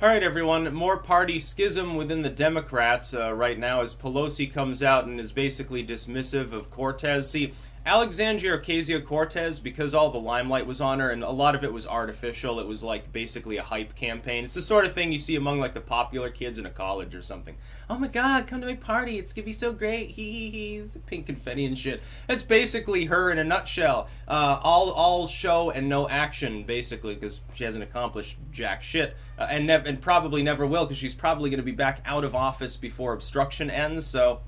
All right, everyone. More party schism within the Democrats right now as Pelosi comes out and is basically dismissive of Cortez. See, Alexandria Ocasio-Cortez, because all the limelight was on her and a lot of it was artificial, it was like basically a hype campaign. It's the sort of thing you see among like the popular kids in a college or something. Oh my god, come to my party, it's gonna be so great, hee hee hee, it's pink confetti and shit. That's basically her in a nutshell. All show and no action, basically, because she hasn't accomplished jack shit. And probably never will, because she's probably going to be back out of office before obstruction ends, so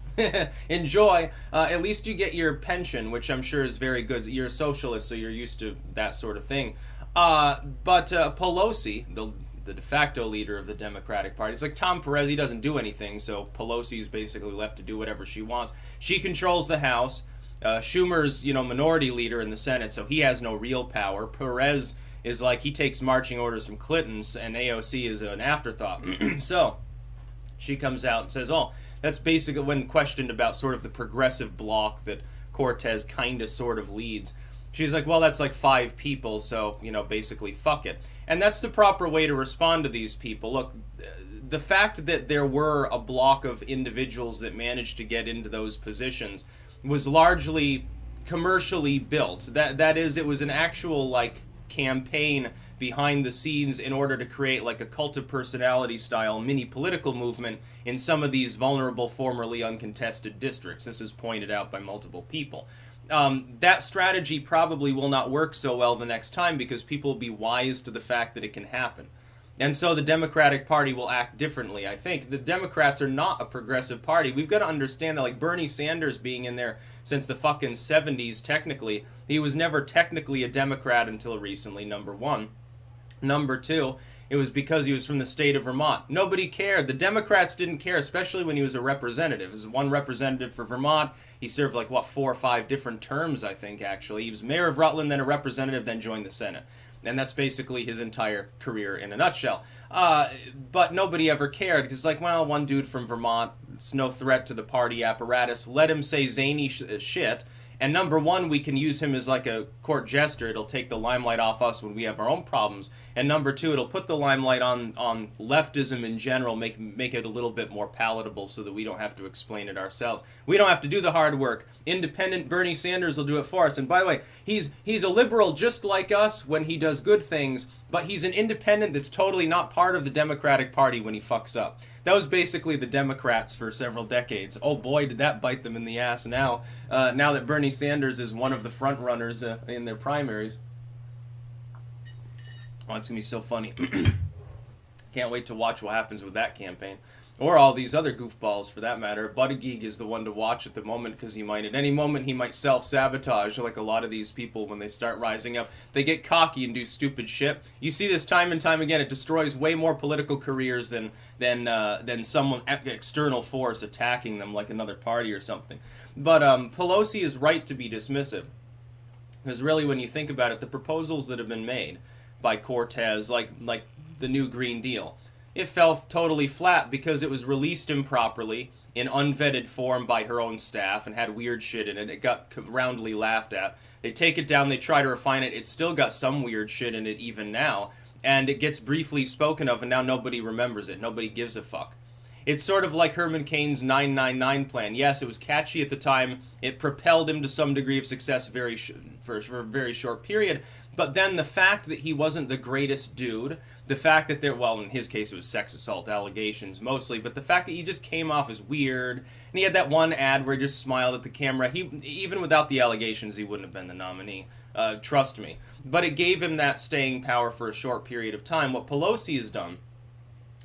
enjoy. At least you get your pension, which I'm sure is very good. You're a socialist, so you're used to that sort of thing. But Pelosi, the de facto leader of the Democratic Party, it's like Tom Perez, he doesn't do anything, so Pelosi's basically left to do whatever she wants. She controls the House. Schumer's, minority leader in the Senate, so he has no real power. Perez is like he takes marching orders from Clinton's, and AOC is an afterthought. So she comes out and says, oh, that's basically when questioned about sort of the progressive bloc that Cortez kind of sort of leads. She's like, well, that's like 5 people, so, basically fuck it. And that's the proper way to respond to these people. Look, the fact that there were a block of individuals that managed to get into those positions was largely commercially built. That is, it was an actual, campaign behind the scenes in order to create like a cult of personality style mini political movement in some of these vulnerable formerly uncontested districts. This is pointed out by multiple people. That strategy probably will not work so well the next time because people will be wise to the fact that it can happen. And so the Democratic Party will act differently, I think. The Democrats are not a progressive party. We've got to understand that, like Bernie Sanders being in there since the fucking 70s, technically, he was never technically a Democrat until recently, number one. Number two, it was because he was from the state of Vermont. Nobody cared. The Democrats didn't care, especially when he was a representative. He was one representative for Vermont. He served 4 or 5 different terms, I think, actually. He was mayor of Rutland, then a representative, then joined the Senate. And that's basically his entire career in a nutshell. But nobody ever cared, because one dude from Vermont, it's no threat to the party apparatus. Let him say zany shit. And number one, we can use him as like a court jester. It'll take the limelight off us when we have our own problems. And number two, it'll put the limelight on leftism in general, make it a little bit more palatable so that we don't have to explain it ourselves. We don't have to do the hard work. Independent Bernie Sanders will do it for us. And by the way, he's a liberal just like us when he does good things, but he's an independent that's totally not part of the Democratic Party when he fucks up. That was basically the Democrats for several decades. Oh boy, did that bite them in the ass now that Bernie Sanders is one of the front runners in their primaries. Oh, it's going to be so funny. Can't wait to watch what happens with that campaign. Or all these other goofballs, for that matter. Buttigieg is the one to watch at the moment because at any moment, he might self-sabotage like a lot of these people when they start rising up. They get cocky and do stupid shit. You see this time and time again. It destroys way more political careers than some external force attacking them like another party or something. But Pelosi is right to be dismissive. Because really, when you think about it, the proposals that have been made by Cortez, like the new Green Deal, it fell totally flat because it was released improperly in unvetted form by her own staff and had weird shit in it. It got roundly laughed at. They take it down, they try to refine it. It's still got some weird shit in it even now. And it gets briefly spoken of, and now nobody remembers it. Nobody gives a fuck. It's sort of like Herman Cain's 999 plan. Yes, it was catchy at the time. It propelled him to some degree of success for a very short period. But then the fact that he wasn't the greatest dude, the fact that in his case it was sex assault allegations mostly, but the fact that he just came off as weird, and he had that one ad where he just smiled at the camera, even without the allegations, he wouldn't have been the nominee. Trust me. But it gave him that staying power for a short period of time. What Pelosi has done,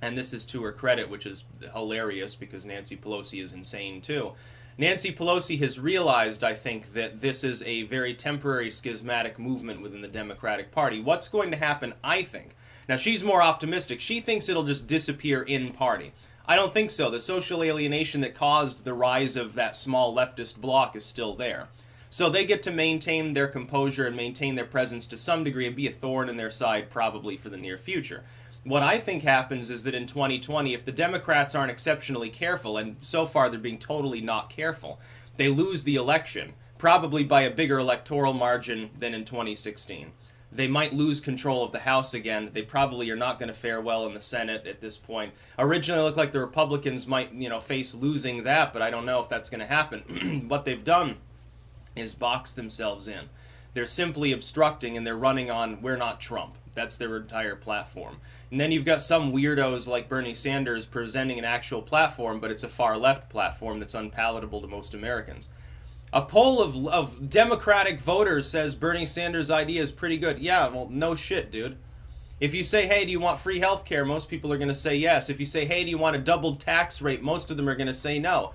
and this is to her credit, which is hilarious because Nancy Pelosi is insane too. Nancy Pelosi has realized, I think, that this is a very temporary schismatic movement within the Democratic Party. What's going to happen, I think? Now, she's more optimistic. She thinks it'll just disappear in party. I don't think so. The social alienation that caused the rise of that small leftist bloc is still there. So they get to maintain their composure and maintain their presence to some degree and be a thorn in their side probably for the near future. What I think happens is that in 2020, if the Democrats aren't exceptionally careful, and so far they're being totally not careful, they lose the election, probably by a bigger electoral margin than in 2016. They might lose control of the House again. They probably are not going to fare well in the Senate at this point. Originally, it looked like the Republicans might, face losing that, but I don't know if that's going to happen. What they've done is box themselves in. They're simply obstructing, and they're running on "We're not Trump." That's their entire platform. And then you've got some weirdos like Bernie Sanders presenting an actual platform, but it's a far-left platform that's unpalatable to most Americans. A poll of Democratic voters says Bernie Sanders' idea is pretty good. Yeah, well, no shit, dude. If you say, hey, do you want free health care? Most people are going to say yes. If you say, hey, do you want a doubled tax rate? Most of them are going to say no.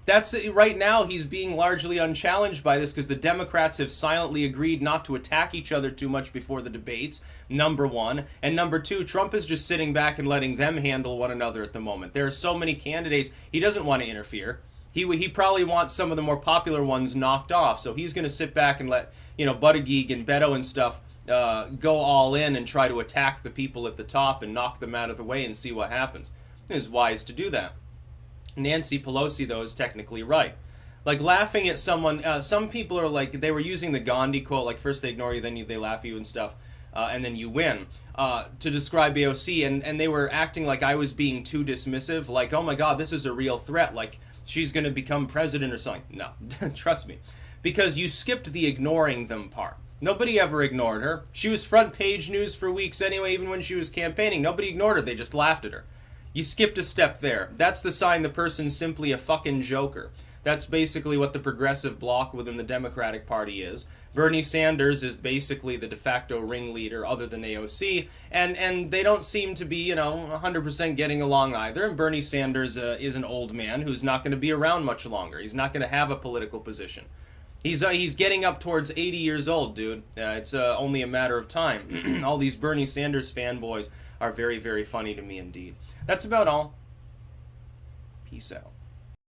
That's right now, he's being largely unchallenged by this because the Democrats have silently agreed not to attack each other too much before the debates, number one. And number two, Trump is just sitting back and letting them handle one another at the moment. There are so many candidates, he doesn't want to interfere. He probably wants some of the more popular ones knocked off, so he's going to sit back and let, Buttigieg and Beto and stuff go all in and try to attack the people at the top and knock them out of the way and see what happens. It is wise to do that. Nancy Pelosi, though, is technically right. Like, laughing at someone, some people are like, they were using the Gandhi quote, like, first they ignore you, then they laugh at you and stuff, and then you win, to describe AOC, and they were acting like I was being too dismissive, like, oh my god, this is a real threat, like, she's going to become president or something. No, trust me. Because you skipped the ignoring them part. Nobody ever ignored her. She was front page news for weeks anyway, even when she was campaigning. Nobody ignored her, they just laughed at her. You skipped a step there. That's the sign the person's simply a fucking joker. That's basically what the progressive bloc within the Democratic Party is. Bernie Sanders is basically the de facto ringleader other than AOC, and they don't seem to be, 100% getting along either. And Bernie Sanders is an old man who's not going to be around much longer. He's not going to have a political position. He's getting up towards 80 years old, dude. It's only a matter of time. All these Bernie Sanders fanboys are very, very funny to me indeed. That's about all. Peace out.